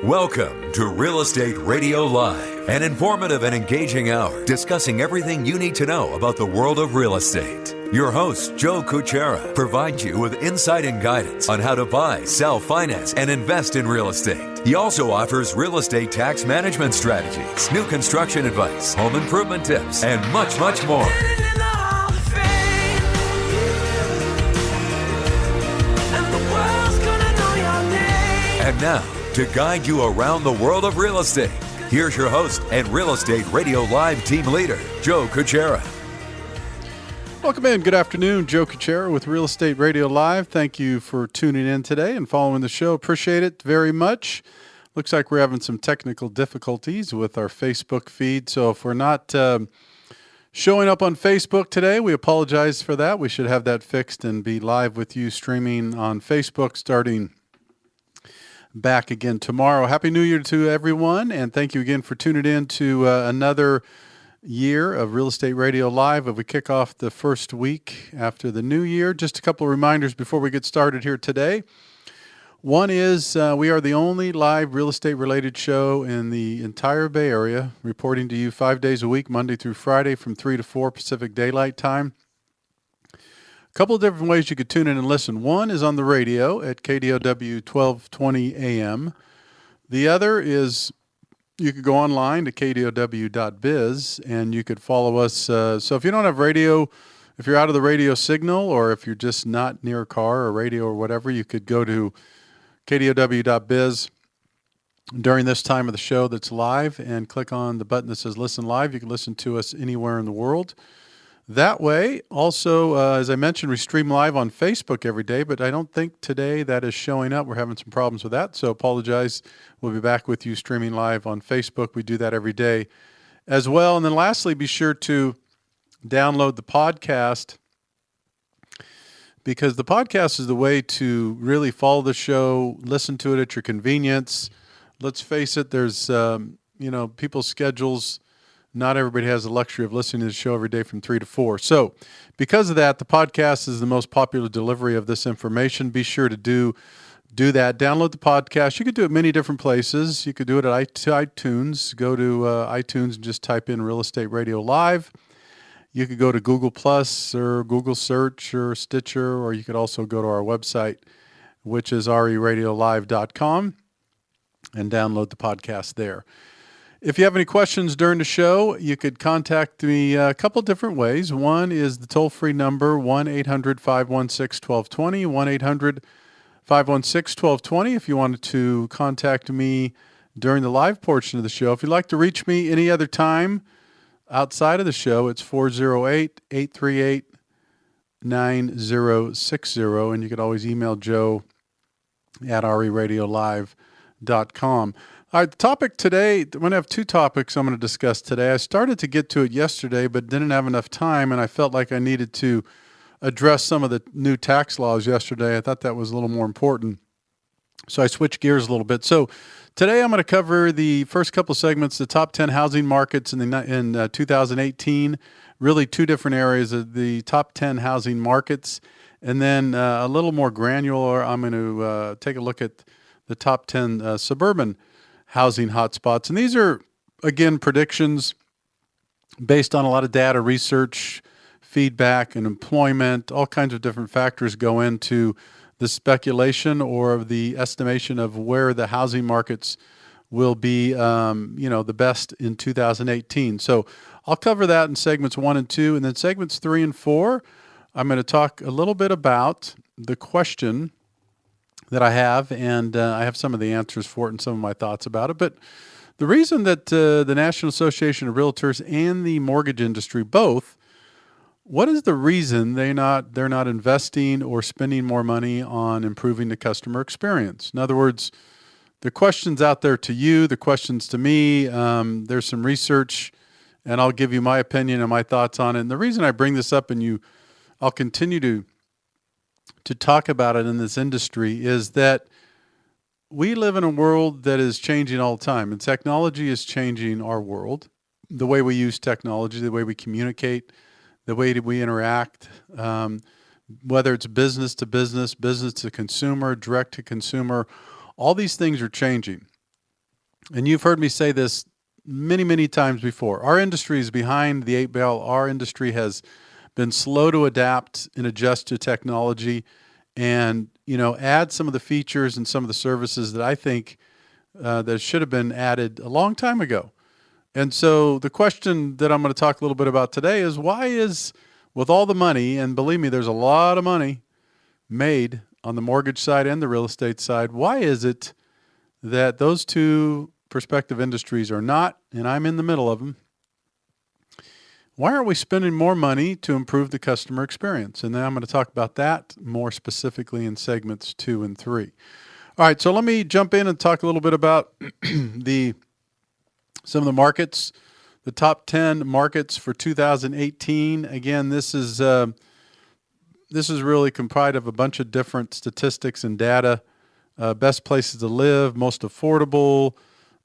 Welcome to Real Estate Radio Live, an informative and engaging hour discussing everything you need to know about the world of real estate. Your host, Joe Kuchera, provides you with insight and guidance on how to buy, sell, finance, and invest in real estate. He also offers real estate tax management strategies, new construction advice, home improvement tips, and much, much more. And now, to guide you around the world of real estate, here's your host and Real Estate Radio Live team leader, Joe Kuchera. Welcome in. Good afternoon. Joe Kuchera with Real Estate Radio Live. Thank you for tuning in today and following the show. Appreciate it very much. Looks like we're having some technical difficulties with our Facebook feed. So if we're not showing up on Facebook today, we apologize for that. We should have that fixed and be live with you streaming on Facebook starting back again tomorrow. Happy New Year to everyone, and thank you again for tuning in to another year of Real Estate Radio Live. As we kick off the first week after the new year, just a couple of reminders before we get started here today. One is we are the only live real estate related show in the entire Bay Area, reporting to you 5 days a week, Monday through Friday from 3 to 4 Pacific Daylight Time. Couple of different ways you could tune in and listen. One is on the radio at KDOW 1220 AM. The other is you could go online to kdow.biz and you could follow us. So if you don't have radio, if you're out of the radio signal, or if you're just not near a car or radio or whatever, you could go to kdow.biz during this time of the show that's live and click on the button that says Listen Live. You can listen to us anywhere in the world. That way, also, as I mentioned, we stream live on Facebook every day, but I don't think today that is showing up. We're having some problems with that, so apologize. We'll be back with you streaming live on Facebook. We do that every day as well. And then lastly, be sure to download the podcast, because the podcast is the way to really follow the show, listen to it at your convenience. Let's face it, there's, people's schedules. Not everybody has the luxury of listening to the show every day from 3 to 4. So because of that, the podcast is the most popular delivery of this information. Be sure to do that. Download the podcast. You could do it many different places. You could do it at iTunes. Go to iTunes and just type in Real Estate Radio Live. You could go to Google Plus or Google Search or Stitcher, or you could also go to our website, which is reradiolive.com, and download the podcast there. If you have any questions during the show, you could contact me a couple different ways. One is the toll-free number, 1-800-516-1220, 1-800-516-1220. If you wanted to contact me during the live portion of the show. If you'd like to reach me any other time outside of the show, it's 408-838-9060. And you could always email Joe at reradiolive.com. All right, the topic today, I'm going to have two topics I'm going to discuss today. I started to get to it yesterday, but didn't have enough time, and I felt like I needed to address some of the new tax laws yesterday. I thought that was a little more important, so I switched gears a little bit. So today I'm going to cover the first couple segments, the top 10 housing markets in 2018, really two different areas of the top 10 housing markets, and then a little more granular, I'm going to take a look at the top 10 suburban housing hotspots. And these are, again, predictions based on a lot of data, research, feedback, and employment. All kinds of different factors go into the speculation or the estimation of where the housing markets will be, the best in 2018. So I'll cover that in segments 1 and 2. And then segments 3 and 4, I'm going to talk a little bit about the question that I have, and I have some of the answers for it and some of my thoughts about it. But the reason that the National Association of Realtors and the mortgage industry both, what is the reason they're not investing or spending more money on improving the customer experience? In other words, the questions out there to you, the questions to me, there's some research, and I'll give you my opinion and my thoughts on it. And the reason I bring this up, and I'll continue to talk about it in this industry, is that we live in a world that is changing all the time, and technology is changing our world, the way we use technology, the way we communicate, the way that we interact, whether it's business to business, business to consumer, direct to consumer, all these things are changing. And you've heard me say this many, many times before. Our industry is behind the eight ball. Our industry has been slow to adapt and adjust to technology and, add some of the features and some of the services that I think that should have been added a long time ago. And so the question that I'm going to talk a little bit about today is why is, with all the money, and believe me, there's a lot of money made on the mortgage side and the real estate side, why is it that those two prospective industries are not, and I'm in the middle of them, why aren't we spending more money to improve the customer experience? And then I'm going to talk about that more specifically in segments 2 and 3. All right, so let me jump in and talk a little bit about some of the markets, the top 10 markets for 2018. Again, this is really comprised of a bunch of different statistics and data. Best places to live, most affordable,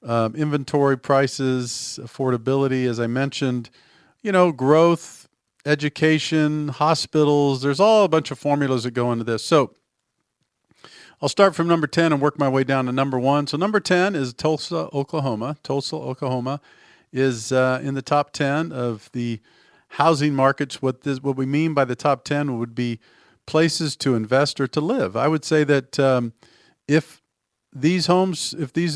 inventory prices, affordability, as I mentioned, growth, education, hospitals. There's all a bunch of formulas that go into this. So I'll start from number 10 and work my way down to number 1. So number 10 is Tulsa, Oklahoma. Tulsa, Oklahoma is in the top 10 of the housing markets. What we mean by the top 10 would be places to invest or to live. I would say that if these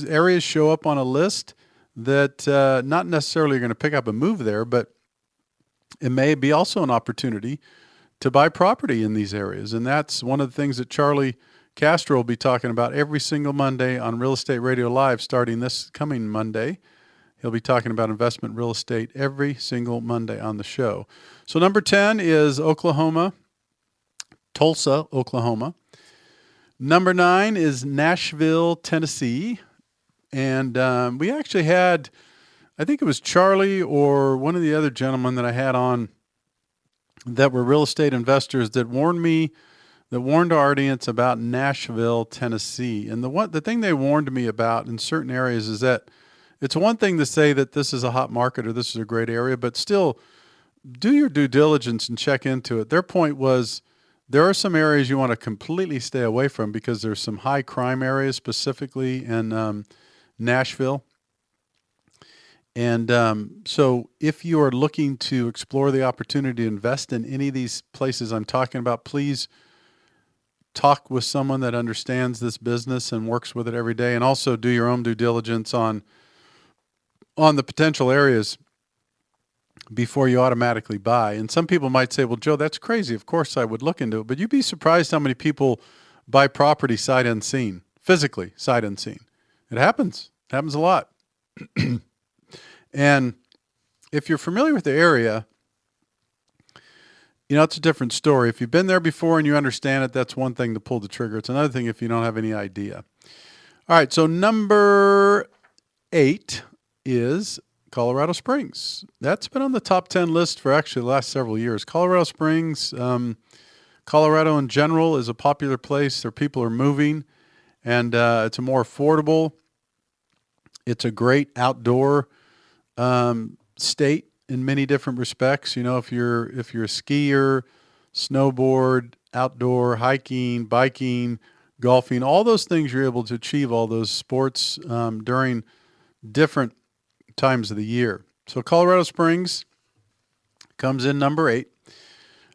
areas show up on a list, that not necessarily are going to pick up and move there, but it may be also an opportunity to buy property in these areas. And that's one of the things that Charlie Castro will be talking about every single Monday on Real Estate Radio Live starting this coming Monday. He'll be talking about investment real estate every single Monday on the show. So number 10 is Oklahoma, Tulsa, Oklahoma. Number 9 is Nashville, Tennessee. And we actually had, I think it was Charlie or one of the other gentlemen that I had on that were real estate investors that warned our audience about Nashville, Tennessee. And the thing they warned me about in certain areas is that it's one thing to say that this is a hot market or this is a great area, but still do your due diligence and check into it. Their point was there are some areas you want to completely stay away from because there's some high crime areas, specifically in Nashville. And so if you are looking to explore the opportunity to invest in any of these places I'm talking about, please talk with someone that understands this business and works with it every day, and also do your own due diligence on the potential areas before you automatically buy. And some people might say, well, Joe, that's crazy. Of course I would look into it. But you'd be surprised how many people buy property sight unseen, physically sight unseen. It happens. It happens a lot. And if you're familiar with the area, it's a different story. If you've been there before and you understand it, that's one thing to pull the trigger. It's another thing if you don't have any idea. All right, so number 8 is Colorado Springs. That's been on the top 10 list for actually the last several years. Colorado Springs, Colorado in general is a popular place. There people are moving, and it's a more affordable. It's a great outdoor state in many different respects. If you're a skier, snowboard, outdoor, hiking, biking, golfing, all those things, you're able to achieve all those sports during different times of the year. So Colorado Springs comes in number 8.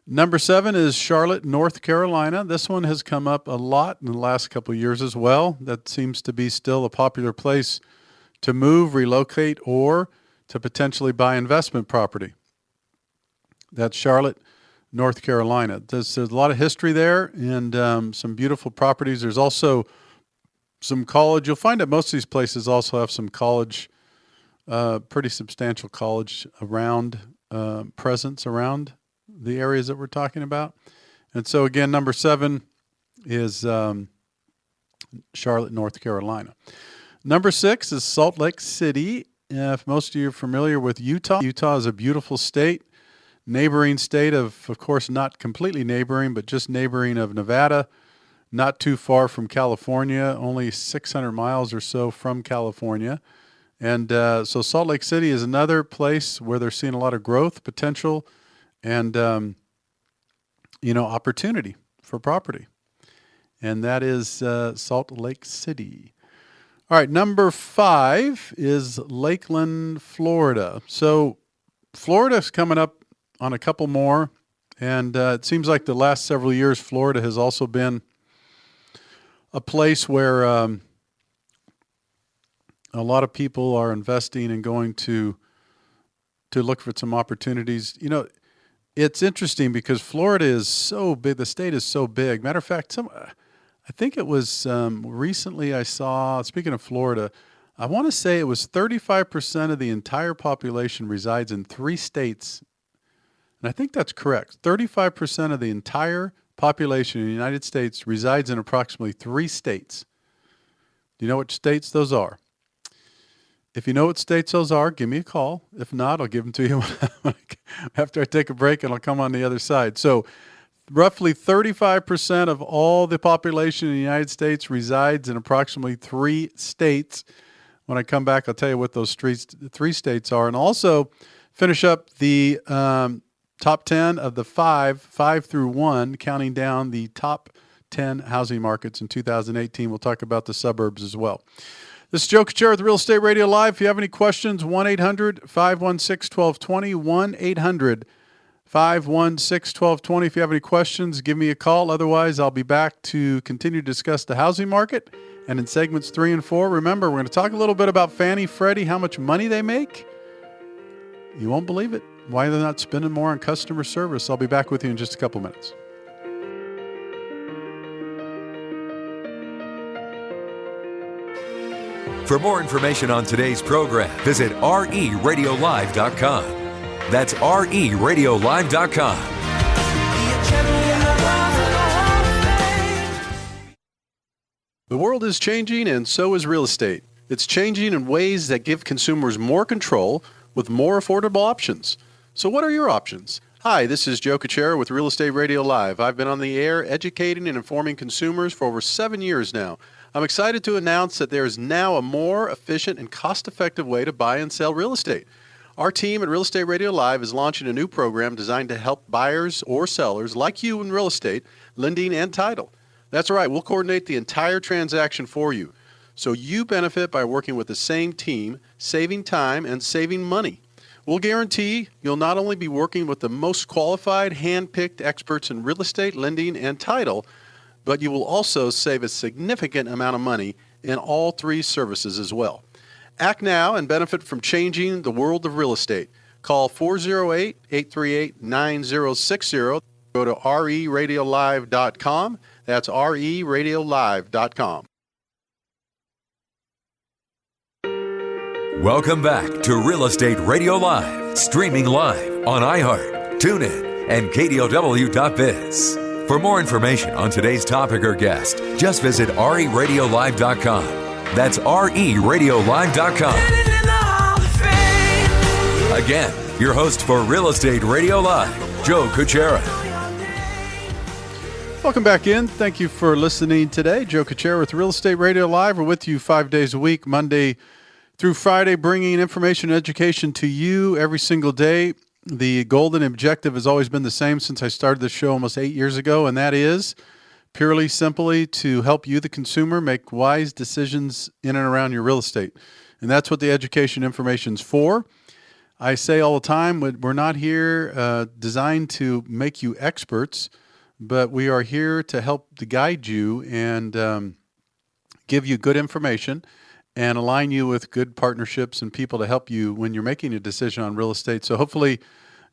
Number 7 is Charlotte, North Carolina. This one has come up a lot in the last couple of years as well. That seems to be still a popular place to move, relocate, or to potentially buy investment property. That's Charlotte, North Carolina. There's a lot of history there and some beautiful properties. There's also some college. You'll find that most of these places also have some college, pretty substantial college around, presence around the areas that we're talking about. And so again, number 7 is Charlotte, North Carolina. Number 6 is Salt Lake City. If most of you are familiar with Utah, Utah is a beautiful state, neighboring state of course, not completely neighboring, but just neighboring of Nevada, not too far from California, only 600 miles or so from California. And so Salt Lake City is another place where they're seeing a lot of growth potential and, opportunity for property. And that is Salt Lake City. All right, number 5 is Lakeland, Florida. So Florida's coming up on a couple more, and it seems like the last several years, Florida has also been a place where a lot of people are investing and going to look for some opportunities. You know, it's interesting because Florida is so big. The state is so big. Matter of fact, I think it was recently I saw, speaking of Florida, I want to say it was 35% of the entire population resides in 3 states. And I think that's correct. 35% of the entire population in the United States resides in approximately 3 states. Do you know which states those are? If you know what states those are, give me a call. If not, I'll give them to you after I take a break, and I'll come on the other side. So roughly 35% of all the population in the United States resides in approximately 3 states. When I come back, I'll tell you what those 3 states are, and also finish up the top 10 of the 5 through 1, counting down the top 10 housing markets in 2018. We'll talk about the suburbs as well. This is Joe Kuchera with Real Estate Radio Live. If you have any questions, 1-800-516-1220, 1-800-516-1220. If you have any questions, give me a call. Otherwise, I'll be back to continue to discuss the housing market. And in segments 3 and 4, remember, we're going to talk a little bit about Fannie, Freddie, how much money they make. You won't believe it. Why they're not spending more on customer service. I'll be back with you in just a couple minutes. For more information on today's program, visit reradiolive.com. That's reradiolive.com. The world is changing, and so is real estate. It's changing in ways that give consumers more control with more affordable options. So what are your options? Hi, this is Joe Kuchera with Real Estate Radio Live. I've been on the air educating and informing consumers for over 7 years now. I'm excited to announce that there is now a more efficient and cost-effective way to buy and sell real estate. Our team at Real Estate Radio Live is launching a new program designed to help buyers or sellers like you in real estate, lending and title. That's right, we'll coordinate the entire transaction for you. So you benefit by working with the same team, saving time and saving money. We'll guarantee you'll not only be working with the most qualified, hand-picked experts in real estate, lending, and title, but you will also save a significant amount of money in all 3 services as well. Act now and benefit from changing the world of real estate. Call 408-838-9060. Go to reradiolive.com. That's reradiolive.com. Welcome back to Real Estate Radio Live, streaming live on iHeart, TuneIn, and KDOW.biz. For more information on today's topic or guest, just visit reradiolive.com. That's reradiolive.com. Again, your host for Real Estate Radio Live, Joe Kuchera. Welcome back in. Thank you for listening today. Joe Kuchera with Real Estate Radio Live. We're with you 5 days a week, Monday through Friday, bringing information and education to you every single day. The golden objective has always been the same since I started this show almost 8 years ago, and that is purely simply to help you, the consumer, make wise decisions in and around your real estate. And that's what the education information is for. I say all the time, we're not here designed to make you experts, but we are here to help to guide you and give you good information and align you with good partnerships and people to help you when you're making a decision on real estate. So hopefully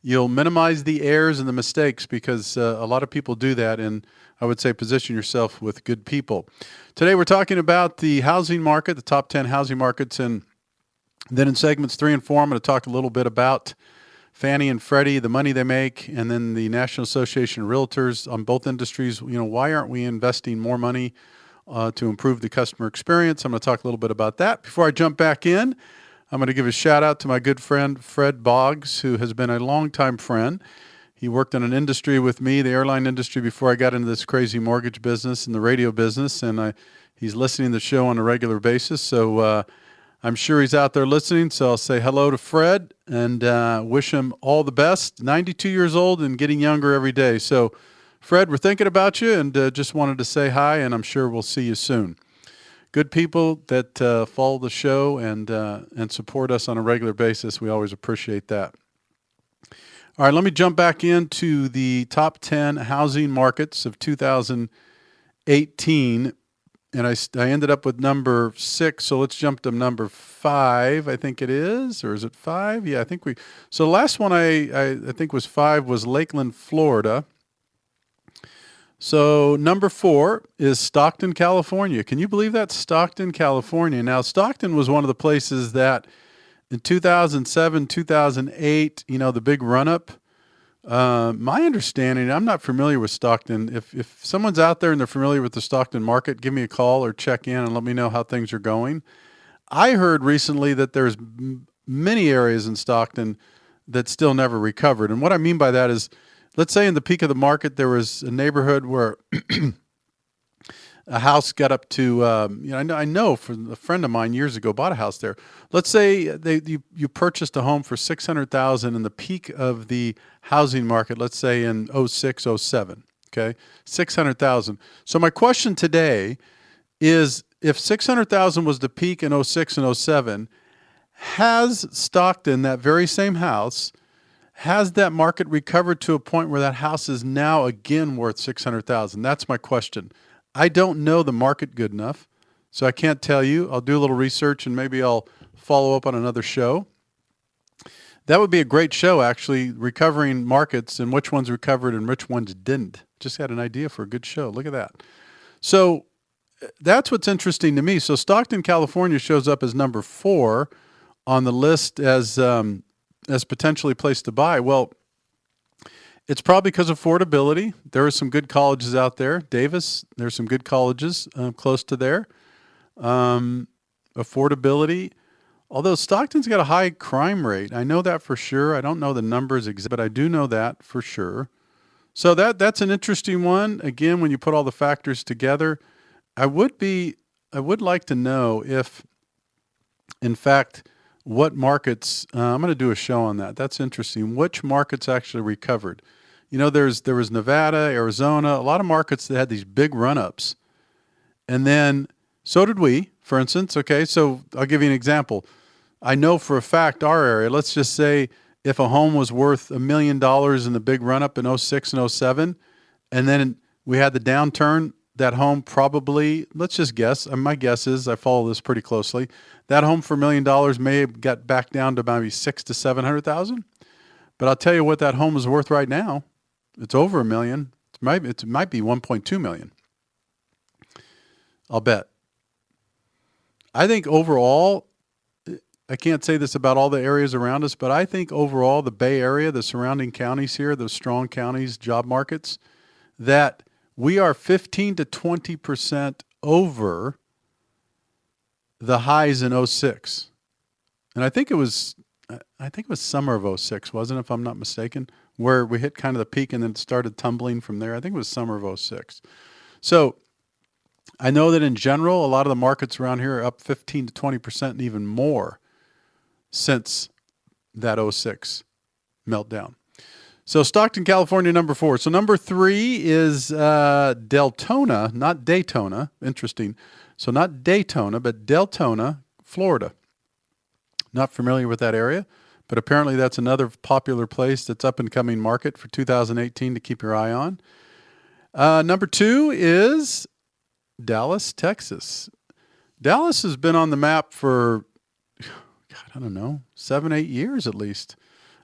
you'll minimize the errors and the mistakes, because a lot of people do that, and I would say position yourself with good people. Today we're talking about the housing market, the top 10 housing markets, and then in segments 3 and 4 I'm going to talk a little bit about Fannie and Freddie, the money they make, and then the National Association of Realtors on both industries. You know, why aren't we investing more money to improve the customer experience? I'm going to talk a little bit about that. Before I jump back in, I'm going to give a shout out to my good friend Fred Boggs, who has been a longtime friend. He worked in an industry with me, the airline industry, before I got into this crazy mortgage business and the radio business, and he's listening to the show on a regular basis. So I'm sure he's out there listening, so I'll say hello to Fred and wish him all the best. 92 years old and getting younger every day. So Fred, we're thinking about you and just wanted to say hi, and I'm sure we'll see you soon. good people that follow the show and support us on a regular basis. We always appreciate that. All right, let me jump back into the top 10 housing markets of 2018. And I ended up with number 6, so let's jump to number 5, I think it is. Or is it 5? Yeah, I think we... So the last one I think was 5 was Lakeland, Florida. So number 4 is Stockton, California. Can you believe that? Stockton, California. Now, Stockton was one of the places that in 2007, 2008, the big run-up, my understanding, I'm not familiar with Stockton. If someone's out there and they're familiar with the Stockton market, give me a call or check in and let me know how things are going. I heard recently that there's many areas in Stockton that still never recovered. And what I mean by that is, let's say in the peak of the market, there was a neighborhood where a house got up to, I know from a friend of mine years ago bought a house there. Let's say you purchased a home for $600,000 in the peak of the housing market, let's say in 06, 07, okay? $600,000. So my question today is, if $600,000 was the peak in 06 and 07, has Stockton, that very same house, has that market recovered to a point where that house is now again worth $600,000? That's my question. I don't know the market good enough, so I can't tell you. I'll do a little research and maybe I'll follow up on another show. That would be a great show, actually, recovering markets and which ones recovered and which ones didn't. Just had an idea for a good show. Look at that. So that's what's interesting to me. So Stockton, California shows up as number 4 on the list as potentially a place to buy. Well, it's probably because of affordability. There are some good colleges out there. Davis, there's some good colleges close to there. Affordability. Although Stockton's got a high crime rate. I know that for sure. I don't know the numbers exactly, but I do know that for sure. So that's an interesting one. Again, when you put all the factors together, I would like to know if, in fact, what markets, I'm going to do a show on that. That's interesting. Which markets actually recovered? There was Nevada, Arizona, a lot of markets that had these big run-ups. And then so did we, for instance. Okay, so I'll give you an example. I know for a fact our area, let's just say if a home was worth $1 million in the big run-up in 06 and 07, and then we had the downturn, that home probably, let's just guess, my guess is, I follow this pretty closely, that home for $1 million may have got back down to maybe $600,000 to $700,000. But I'll tell you what that home is worth right now. It's over $1 million. It might be $1.2 million. I'll bet. I think overall, I can't say this about all the areas around us, but I think overall the Bay Area, the surrounding counties here, those strong counties, job markets, that we are 15 to 20% over the highs in 06. And I think it was summer of 06, wasn't it, if I'm not mistaken, where we hit kind of the peak and then it started tumbling from there. I think it was summer of 06. So I know that in general, a lot of the markets around here are up 15 to 20% and even more since that 06 meltdown. So Stockton, California, number 4. So number 3 is Deltona, not Daytona. Interesting. So not Daytona, but Deltona, Florida. Not familiar with that area, but apparently that's another popular place that's up and coming market for 2018 to keep your eye on. Number 2 is Dallas, Texas. Dallas has been on the map for, I don't know, 7, 8 years at least.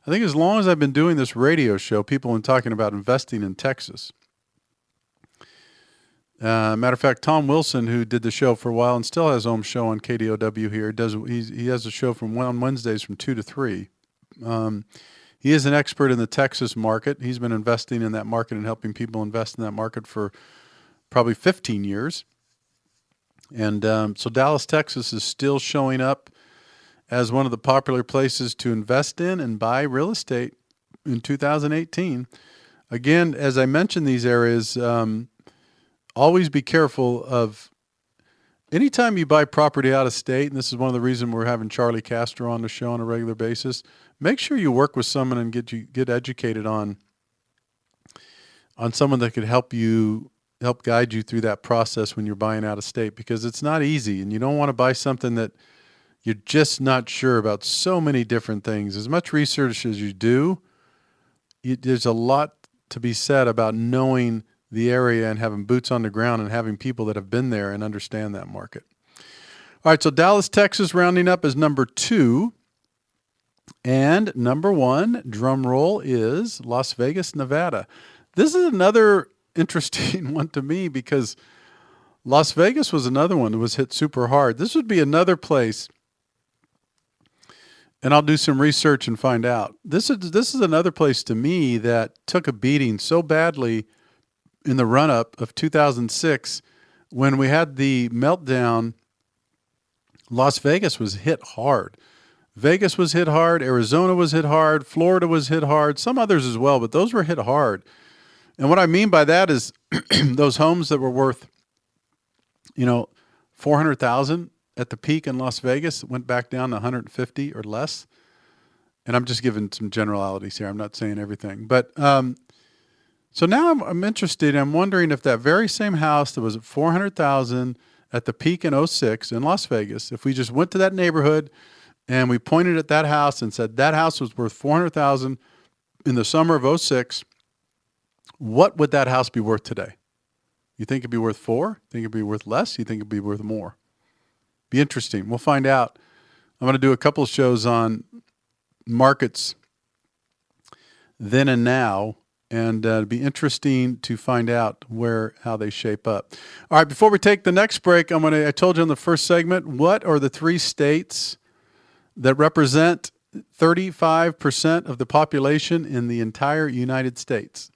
I think as long as I've been doing this radio show, people have been talking about investing in Texas. Matter of fact, Tom Wilson, who did the show for a while and still has his own show on KDOW here, he has a show on Wednesdays from 2 to 3. He is an expert in the Texas market. He's been investing in that market and helping people invest in that market for probably 15 years. And so Dallas, Texas is still showing up as one of the popular places to invest in and buy real estate in 2018. Again, as I mentioned these areas, always be careful of anytime you buy property out of state, and this is one of the reasons we're having Charlie Castro on the show on a regular basis, make sure you work with someone and get educated on someone that could help you help guide you through that process when you're buying out of state, because it's not easy, and you don't want to buy something that you're just not sure about so many different things. As much research as you do, there's a lot to be said about knowing the area and having boots on the ground and having people that have been there and understand that market. All right, so Dallas, Texas rounding up as number 2. And number 1, drum roll, is Las Vegas, Nevada. This is another interesting one to me because Las Vegas was another one that was hit super hard. This would be another place, and I'll do some research and find out. This is another place to me that took a beating so badly in the run-up of 2006 when we had the meltdown. Las Vegas was hit hard. Vegas was hit hard. Arizona was hit hard. Florida was hit hard. Some others as well, but those were hit hard. And what I mean by that is those homes that were worth, $400,000 at the peak in Las Vegas went back down to 150 or less. And I'm just giving some generalities here. I'm not saying everything. But so now I'm interested. I'm wondering if that very same house that was at 400,000 at the peak in 06 in Las Vegas, if we just went to that neighborhood and we pointed at that house and said that house was worth 400,000 in the summer of 06, what would that house be worth today? You think it'd be worth 4? Think it'd be worth less? You think it'd be worth more? Be interesting. We'll find out. I'm going to do a couple of shows on markets then and now, and it'll be interesting to find out how they shape up. All right, before we take the next break, I told you in the first segment, what are the 3 states that represent 35% of the population in the entire United States?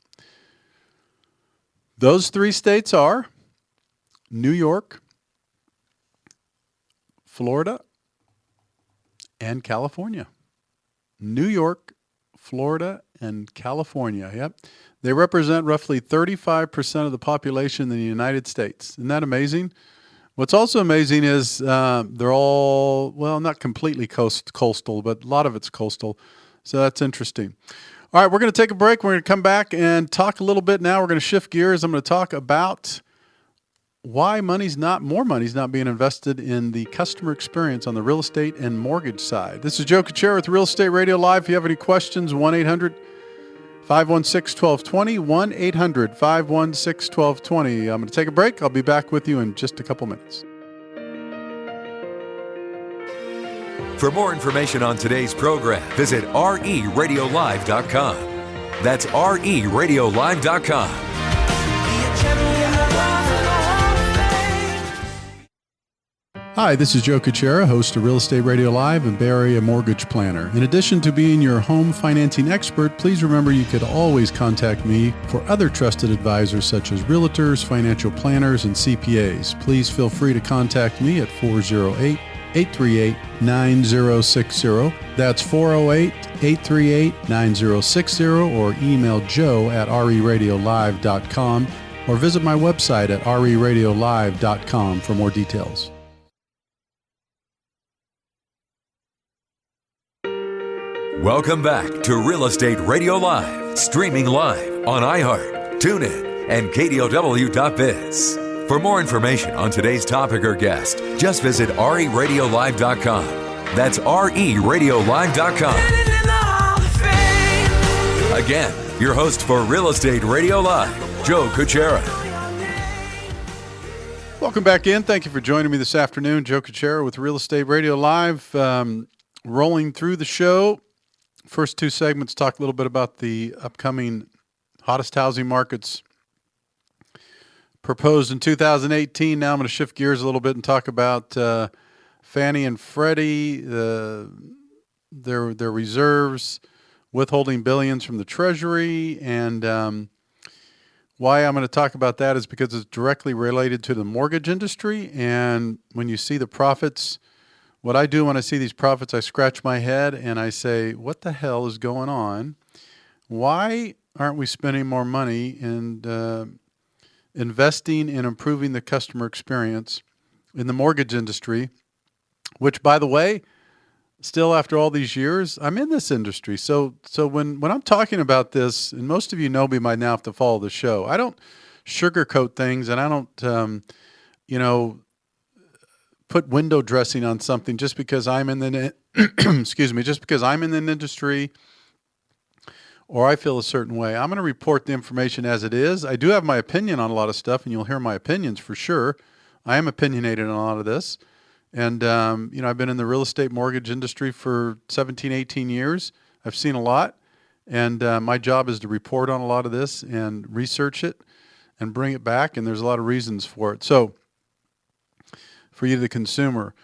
Those 3 states are New York, Florida, and California. New York, Florida, and California. Yep. They represent roughly 35% of the population in the United States. Isn't that amazing? What's also amazing is they're all, well, not completely coastal, but a lot of it's coastal. So that's interesting. All right, we're going to take a break. We're going to come back and talk a little bit now. We're going to shift gears. I'm going to talk about why more money's not being invested in the customer experience on the real estate and mortgage side. This is Joe Kuchera with Real Estate Radio Live. If you have any questions, 1-800-516-1220, 1-800-516-1220. I'm going to take a break. I'll be back with you in just a couple minutes. For more information on today's program, visit reradiolive.com. That's reradiolive.com. Hi, this is Joe Kuchera, host of Real Estate Radio Live and Bay Area Mortgage Planner. In addition to being your home financing expert, please remember you could always contact me for other trusted advisors such as realtors, financial planners, and CPAs. Please feel free to contact me at 408-838-9060. That's 408-838-9060, or email joe at reradiolive.com, or visit my website at reradiolive.com for more details. Welcome back to Real Estate Radio Live, streaming live on iHeart, TuneIn, and KDOW.biz. For more information on today's topic or guest, just visit reradiolive.com. That's reradiolive.com. Again, your host for Real Estate Radio Live, Joe Kuchera. Welcome back in. Thank you for joining me this afternoon. Joe Kuchera with Real Estate Radio Live. Rolling through the show. First 2 segments talk a little bit about the upcoming hottest housing markets proposed in 2018. Now I'm going to shift gears a little bit and talk about Fannie and Freddie, their reserves, withholding billions from the Treasury, and why I'm going to talk about that is because it's directly related to the mortgage industry. And when you see the profits, what I do when I see these profits, I scratch my head and I say, what the hell is going on? Why aren't we spending more money in investing in improving the customer experience in the mortgage industry, which, by the way, still after all these years, I'm in this industry. So when I'm talking about this, and most of you know me by now if to follow the show, I don't sugarcoat things, and I don't, you know, put window dressing on something just because I'm in the excuse me, just because I'm in the industry or I feel a certain way. I'm going to report the information as it is. I do have my opinion on a lot of stuff, and you'll hear my opinions for sure. I am opinionated on a lot of this. And, I've been in the real estate mortgage industry for 17, 18 years. I've seen a lot. And my job is to report on a lot of this and research it and bring it back. And there's a lot of reasons for it. So for you, the consumer.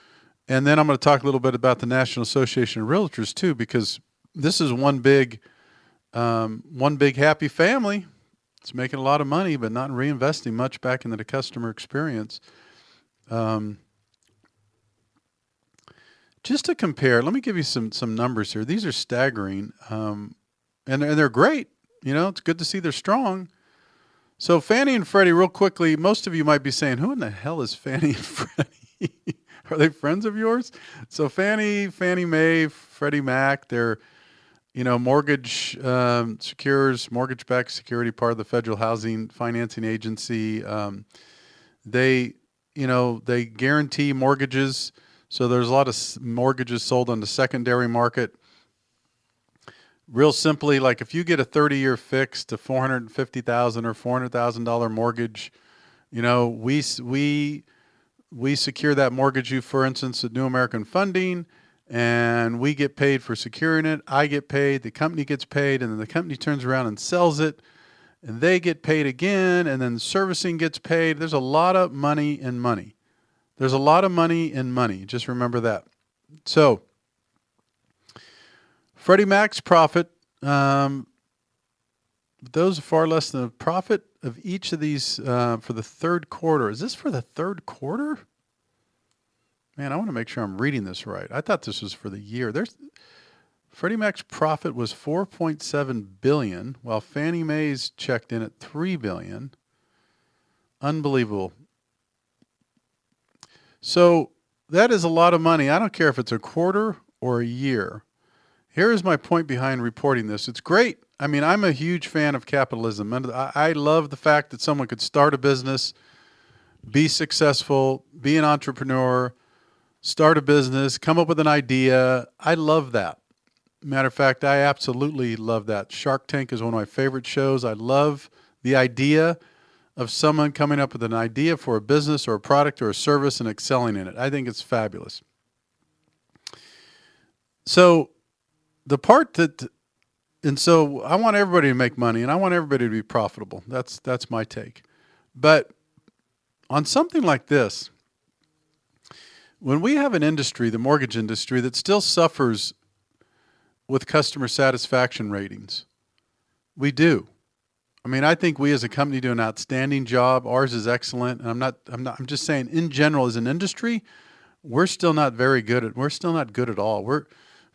And then I'm going to talk a little bit about the National Association of Realtors too, because this is one big happy family. It's making a lot of money, but not reinvesting much back into the customer experience. Just to compare, let me give you some numbers here. These are staggering, and they're great. It's good to see they're strong. So Fannie and Freddie, real quickly, most of you might be saying, who in the hell is Fannie and Freddie? Are they friends of yours? So Fannie Mae, Freddie Mac, they're mortgage secures, mortgage-backed security, part of the Federal Housing Financing Agency. They guarantee mortgages. So there's a lot of mortgages sold on the secondary market. Real simply, like if you get a 30-year fixed to $450,000 or $400,000 mortgage, we secure that mortgage you, for instance, at New American Funding, and we get paid for securing it. I get paid, the company gets paid, and then the company turns around and sells it, and they get paid again, and then servicing gets paid. There's a lot of money in money. There's a lot of money in money. Just remember that. So Freddie Mac's profit, those are far less than the profit of each of these for the third quarter. Is this for the third quarter? Man, I want to make sure I'm reading this right. I thought this was for the year. Freddie Mac's profit was $4.7 billion, while Fannie Mae's checked in at $3 billion. Unbelievable. So that is a lot of money. I don't care if it's a quarter or a year. Here is my point behind reporting this. It's great. I mean, I'm a huge fan of capitalism. And I love the fact that someone could start a business, be successful, be an entrepreneur, start a business, come up with an idea. I love that. Matter of fact, I absolutely love that. Shark Tank is one of my favorite shows. I love the idea of someone coming up with an idea for a business or a product or a service and excelling in it. I think it's fabulous. So so I want everybody to make money and I want everybody to be profitable. That's my take. But on something like this, when we have an industry, the mortgage industry, that still suffers with customer satisfaction ratings, we do. I mean, I think we as a company do an outstanding job. Ours is excellent. And I'm just saying in general as an industry, we're still not good at all.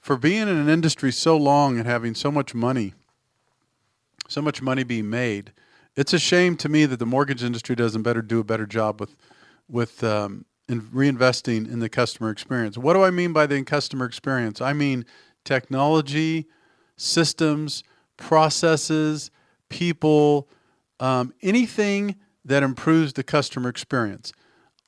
For being in an industry so long and having so much money being made, it's a shame to me that the mortgage industry doesn't do a better job with in reinvesting in the customer experience. What do I mean by the customer experience? I mean technology, systems, processes, people, anything that improves the customer experience.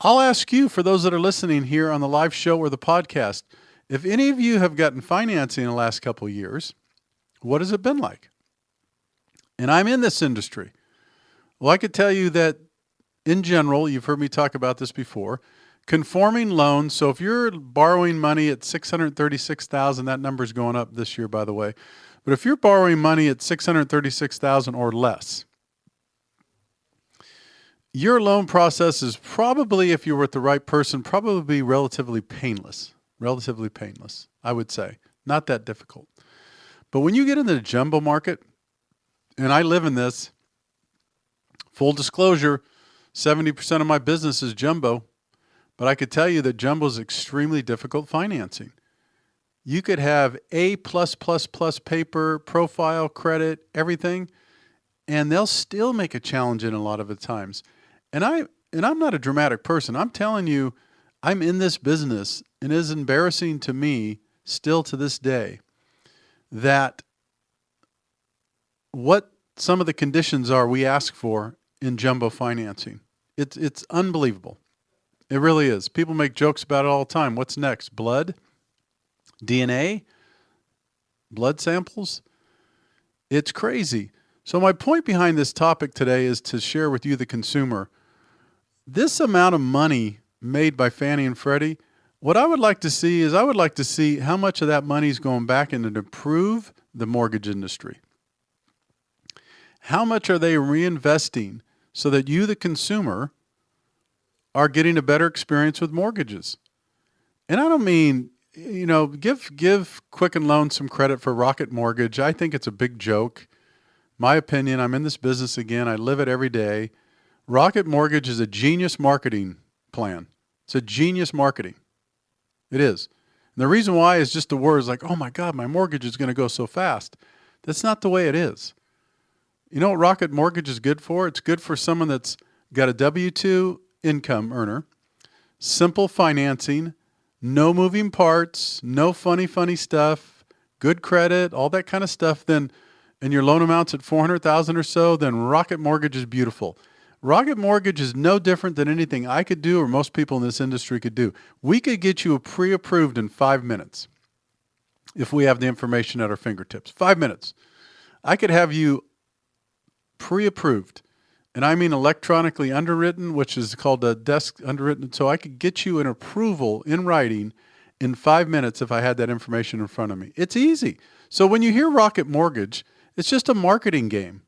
I'll ask you, for those that are listening here on the live show or the podcast, if any of you have gotten financing in the last couple of years, what has it been like? And I'm in this industry. Well, I could tell you that in general, you've heard me talk about this before, conforming loans. So if you're borrowing money at $636,000, that number's going up this year, by the way. But if you're borrowing money at $636,000 or less, your loan process is probably, if you're with the right person, probably relatively painless. Relatively painless, I would say. Not that difficult. But when you get into the jumbo market, and I live in this, full disclosure, 70% of my business is jumbo, but I could tell you that jumbo is extremely difficult financing. You could have A+++ paper, profile, credit, everything, and they'll still make a challenge in a lot of the times. And I'm not a dramatic person. I'm telling you, I'm in this business, and it is embarrassing to me still to this day that what some of the conditions are we ask for in jumbo financing. It's unbelievable. It really is. People make jokes about it all the time. What's next? Blood? DNA? Blood samples? It's crazy. So my point behind this topic today is to share with you, the consumer, this amount of money made by Fannie and Freddie. What I would like to see is how much of that money is going back in to improve the mortgage industry. How much are they reinvesting so that you, the consumer, are getting a better experience with mortgages? And I don't mean, give Quicken Loans some credit for Rocket Mortgage. I think it's a big joke. My opinion, I'm in this business again. I live it every day. Rocket Mortgage is a genius marketing plan. It's a genius marketing. It is. And the reason why is just the words like, oh my God, my mortgage is going to go so fast. That's not the way it is. You know what Rocket Mortgage is good for? It's good for someone that's got a W-2 income earner, simple financing, no moving parts, no funny stuff, good credit, all that kind of stuff. Then, and your loan amount's at $400,000 or so, then Rocket Mortgage is beautiful. Rocket Mortgage is no different than anything I could do or most people in this industry could do. We could get you pre-approved in 5 minutes if we have the information at our fingertips. 5 minutes. I could have you pre-approved, and I mean electronically underwritten, which is called a desk underwritten. So I could get you an approval in writing in 5 minutes if I had that information in front of me. It's easy. So when you hear Rocket Mortgage, it's just a marketing game.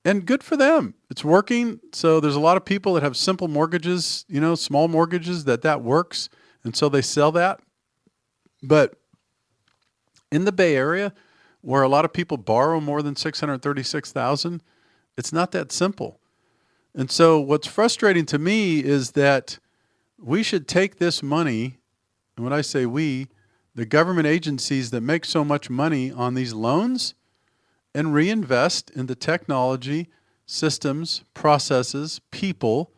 And good for them. It's working. So there's a lot of people that have simple mortgages, small mortgages that works. And so they sell that. But in the Bay Area, where a lot of people borrow more than $636,000, it's not that simple. And so what's frustrating to me is that we should take this money, and when I say we, the government agencies that make so much money on these loans, and reinvest into technology, systems, processes, people,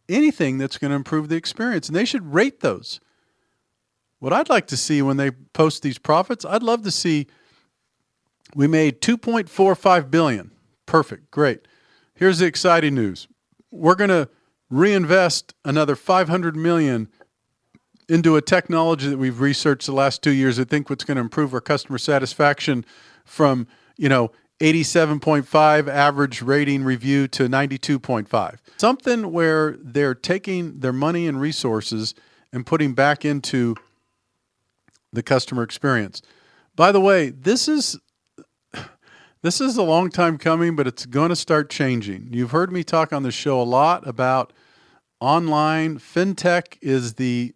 anything that's going to improve the experience. And they should rate those. What I'd like to see when they post these profits, I'd love to see we made $2.45 billion. Perfect. Great. Here's the exciting news. We're going to reinvest another $500 million into a technology that we've researched the last 2 years. I think what's going to improve our customer satisfaction from 87.5 average rating review to 92.5. Something where they're taking their money and resources and putting back into the customer experience. By the way, this is a long time coming, but it's going to start changing. You've heard me talk on the show a lot about online. Fintech is the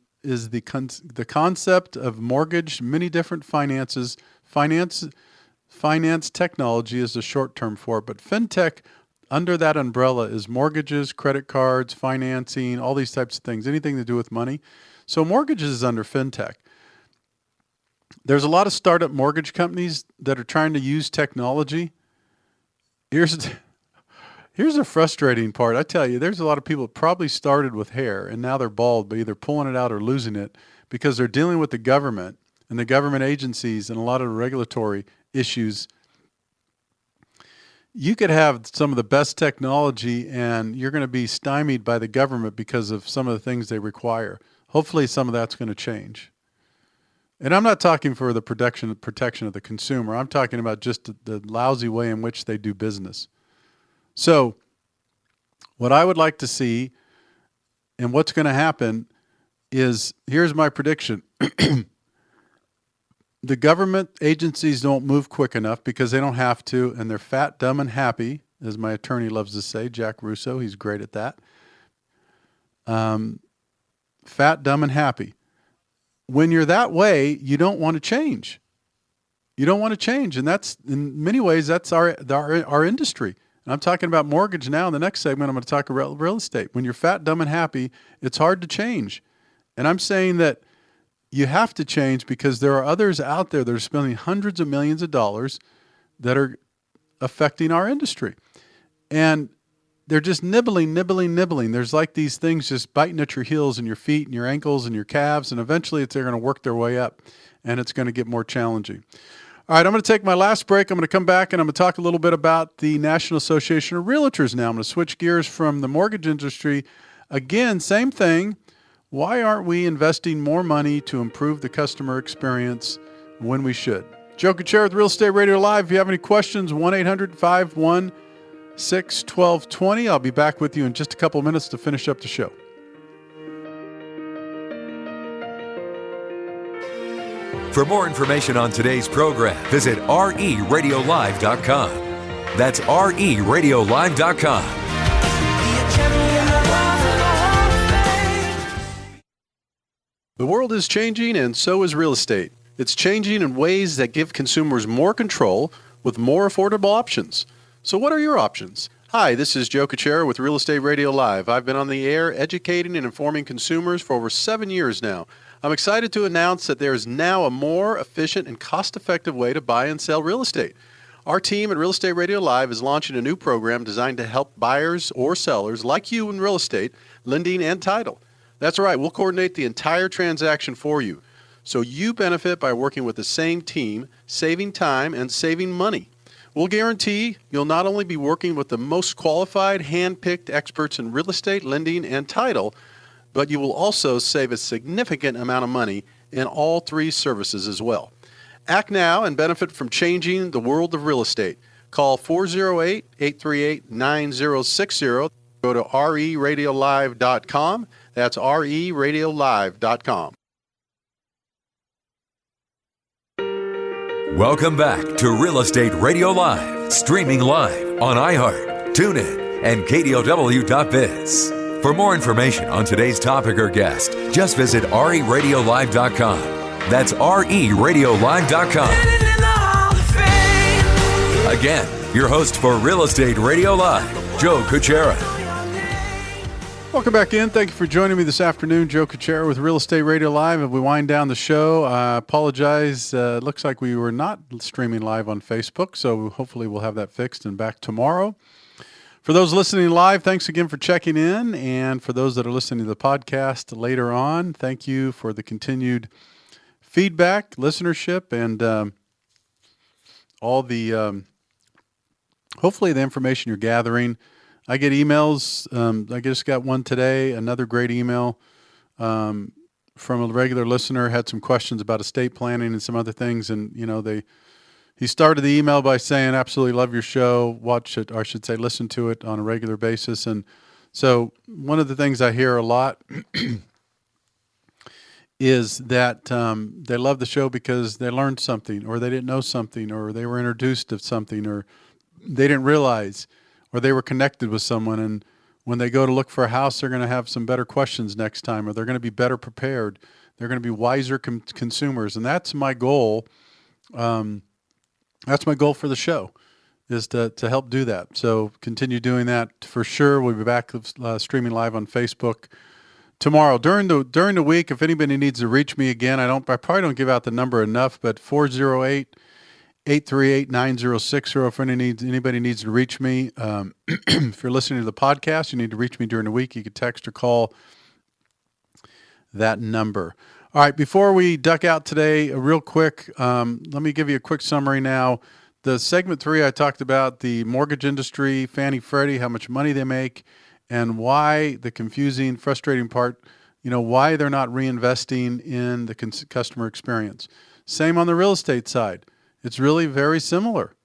concept of mortgage, many different finances. Finance technology is the short term for it, but fintech under that umbrella is mortgages, credit cards, financing, all these types of things, anything to do with money. So mortgages is under fintech. There's a lot of startup mortgage companies that are trying to use technology. Here's a frustrating part. I tell you, there's a lot of people that probably started with hair and now they're bald, but either pulling it out or losing it because they're dealing with the government and the government agencies and a lot of regulatory issues. You could have some of the best technology and you're going to be stymied by the government because of some of the things they require. Hopefully some of that's going to change. And I'm not talking for the protection of the consumer. I'm talking about just the lousy way in which they do business. So what I would like to see and what's going to happen is, here's my prediction. The government agencies don't move quick enough because they don't have to, and they're fat, dumb, and happy, as my attorney loves to say, Jack Russo. He's great at that. Fat, dumb, and happy. When you're that way, you don't want to change. You don't want to change, and that's in many ways that's our industry. And I'm talking about mortgage now. In the next segment, I'm going to talk about real estate. When you're fat, dumb, and happy, it's hard to change. And I'm saying that you have to change because there are others out there that are spending hundreds of millions of dollars that are affecting our industry. And they're just nibbling. There's like these things just biting at your heels and your feet and your ankles and your calves, and eventually they're going to work their way up, and it's going to get more challenging. All right, I'm going to take my last break. I'm going to come back and I'm going to talk a little bit about the National Association of Realtors now. I'm going to switch gears from the mortgage industry. Again, same thing. Why aren't we investing more money to improve the customer experience when we should? Joe Kuchera with Real Estate Radio Live. If you have any questions, 1-800-516-1220. I'll be back with you in just a couple of minutes to finish up the show. For more information on today's program, visit reradiolive.com. That's reradiolive.com. The world is changing, and so is real estate. It's changing in ways that give consumers more control with more affordable options. So what are your options? Hi, this is Joe Kuchera with Real Estate Radio Live. I've been on the air educating and informing consumers for over 7 years now. I'm excited to announce that there is now a more efficient and cost-effective way to buy and sell real estate. Our team at Real Estate Radio Live is launching a new program designed to help buyers or sellers like you in real estate, lending, and title. That's right, we'll coordinate the entire transaction for you. So you benefit by working with the same team, saving time and saving money. We'll guarantee you'll not only be working with the most qualified, hand-picked experts in real estate, lending, and title, but you will also save a significant amount of money in all three services as well. Act now and benefit from changing the world of real estate. Call 408-838-9060. Go to reradiolive.com. That's reradiolive.com. Welcome back to Real Estate Radio Live, streaming live on iHeart, TuneIn, and KDOW.biz. For more information on today's topic or guest, just visit reradiolive.com. That's reradiolive.com. Again, your host for Real Estate Radio Live, Joe Kuchera. Welcome back in. Thank you for joining me this afternoon. Joe Kuchera with Real Estate Radio Live. As we wind down the show, I apologize. It looks like we were not streaming live on Facebook, so hopefully we'll have that fixed and back tomorrow. For those listening live, thanks again for checking in. And for those that are listening to the podcast later on, thank you for the continued feedback, listenership, and all the, hopefully the information you're gathering. I get emails. I just got one today, another great email from a regular listener, had some questions about estate planning and some other things. And, you know, he started the email by saying, absolutely love your show, watch it, or I should say listen to it on a regular basis. And so one of the things I hear a lot is that they love the show because they learned something, or they didn't know something, or they were introduced to something, or they didn't realize, or they were connected with someone. And when they go to look for a house, they're going to have some better questions next time, or they're going to be better prepared. They're going to be wiser consumers. And that's my goal. That's my goal for the show, is to help do that. So continue doing that for sure. We'll be back streaming live on Facebook tomorrow. During the week, if anybody needs to reach me again, I probably don't give out the number enough, but 408-838-9060 if anybody needs to reach me. If you're listening to the podcast, you need to reach me during the week, you can text or call that number. All right, before we duck out today, real quick, let me give you a quick summary now. The segment 3, I talked about the mortgage industry, Fannie, Freddie, how much money they make, and why the confusing, frustrating part, why they're not reinvesting in the customer experience. Same on the real estate side. It's really very similar.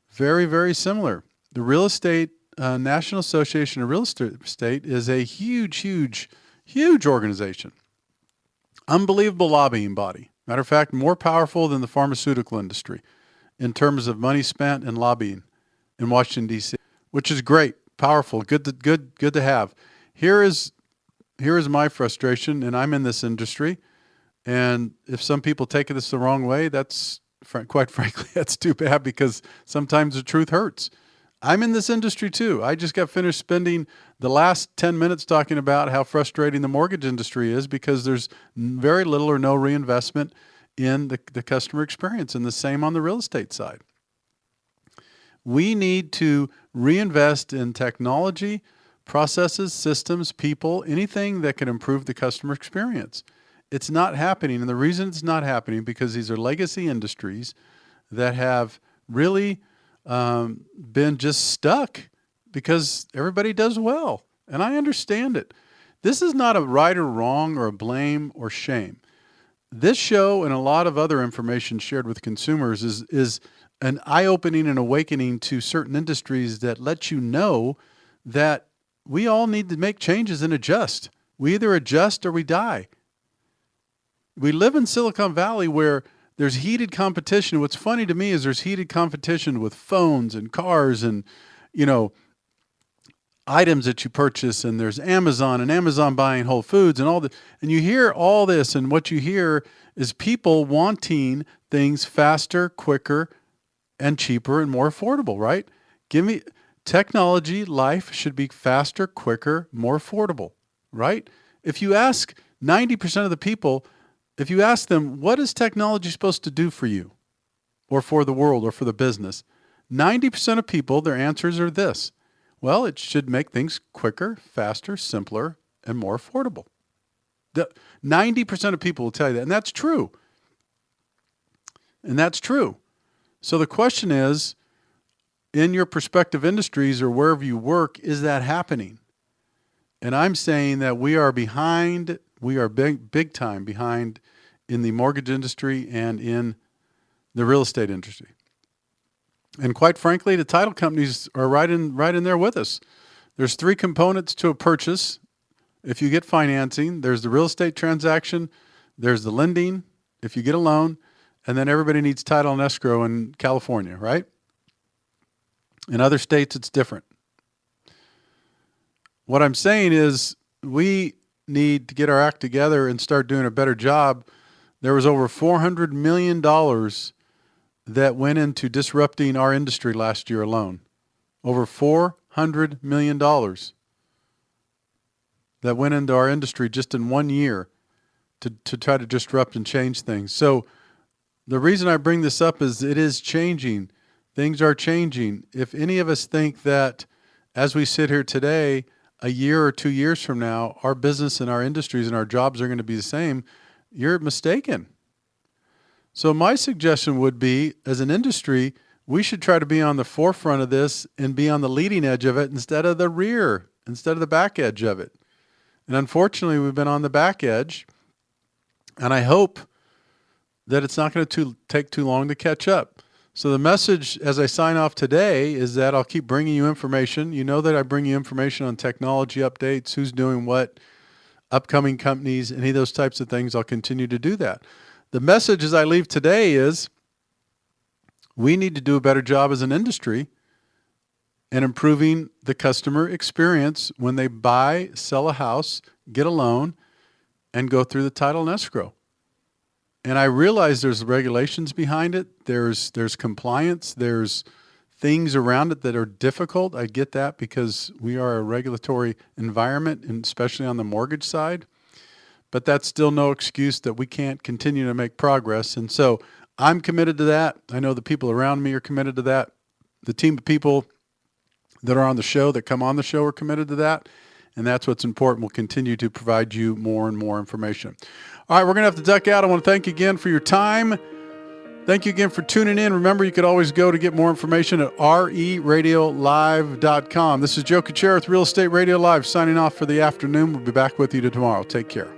Very, very similar. The real estate, National Association of Realtors is a huge, huge, huge organization. Unbelievable lobbying body. Matter of fact, more powerful than the pharmaceutical industry in terms of money spent in lobbying in Washington, D.C., which is great, powerful, good to have. Here is my frustration, and I'm in this industry, and if some people take this the wrong way, that's quite frankly, that's too bad, because sometimes the truth hurts. I'm in this industry too. I just got finished spending the last 10 minutes talking about how frustrating the mortgage industry is, because there's very little or no reinvestment in the customer experience, and the same on the real estate side. We need to reinvest in technology, processes, systems, people, anything that can improve the customer experience. It's not happening, and the reason it's not happening because these are legacy industries that have really been just stuck because everybody does well. And I understand it. This is not a right or wrong or a blame or shame. This show and a lot of other information shared with consumers is an eye-opening and awakening to certain industries that let you know that we all need to make changes and adjust. We either adjust or we die. We live in Silicon Valley where there's heated competition. What's funny to me is there's heated competition with phones and cars and, items that you purchase, and there's Amazon and Amazon buying Whole Foods and all that. And you hear all this, and what you hear is people wanting things faster, quicker, and cheaper and more affordable, right? Give me technology. Life should be faster, quicker, more affordable, right? If you ask 90% of the people, if you ask them, what is technology supposed to do for you or for the world or for the business? 90% of people, their answers are this. Well, it should make things quicker, faster, simpler, and more affordable. 90% of people will tell you that, and that's true. And that's true. So the question is, in your prospective industries or wherever you work, is that happening? And I'm saying that we are behind, we are big time behind in the mortgage industry and in the real estate industry. And quite frankly, the title companies are right in there with us. There's 3 components to a purchase. If you get financing, there's the real estate transaction, there's the lending, if you get a loan, and then everybody needs title and escrow in California, right? In other states, it's different. What I'm saying is we need to get our act together and start doing a better job. There was over $400 million that went into disrupting our industry last year alone. Over $400 million that went into our industry just in 1 year to try to disrupt and change things. So the reason I bring this up is it is changing. Things are changing. If any of us think that as we sit here today, a year or 2 years from now, our business and our industries and our jobs are going to be the same, you're mistaken. So my suggestion would be, as an industry, we should try to be on the forefront of this and be on the leading edge of it instead of the rear, instead of the back edge of it. And unfortunately, we've been on the back edge, and I hope that it's not going to take too long to catch up. So the message as I sign off today is that I'll keep bringing you information. You know that I bring you information on technology updates, who's doing what, upcoming companies, any of those types of things. I'll continue to do that. The message as I leave today is we need to do a better job as an industry in improving the customer experience when they buy, sell a house, get a loan, and go through the title and escrow. And I realize there's regulations behind it. There's compliance. There's things around it that are difficult. I get that because we are a regulatory environment, and especially on the mortgage side. But that's still no excuse that we can't continue to make progress. And so I'm committed to that. I know the people around me are committed to that. The team of people that are on the show, that come on the show, are committed to that. And that's what's important. We'll continue to provide you more and more information. All right, we're going to have to duck out. I want to thank you again for your time. Thank you again for tuning in. Remember, you could always go to get more information at reradiolive.com. This is Joe Kuchera with Real Estate Radio Live, signing off for the afternoon. We'll be back with you tomorrow. Take care.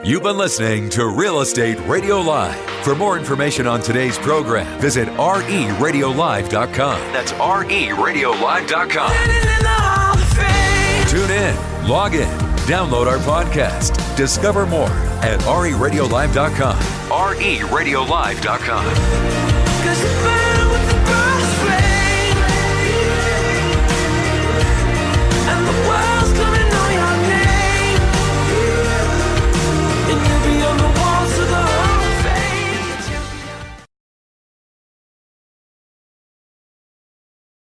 You've been listening to Real Estate Radio Live. For more information on today's program, visit reradiolive.com. That's reradiolive.com. Tune in, log in, download our podcast. Discover more at reradiolive.com. reradiolive.com.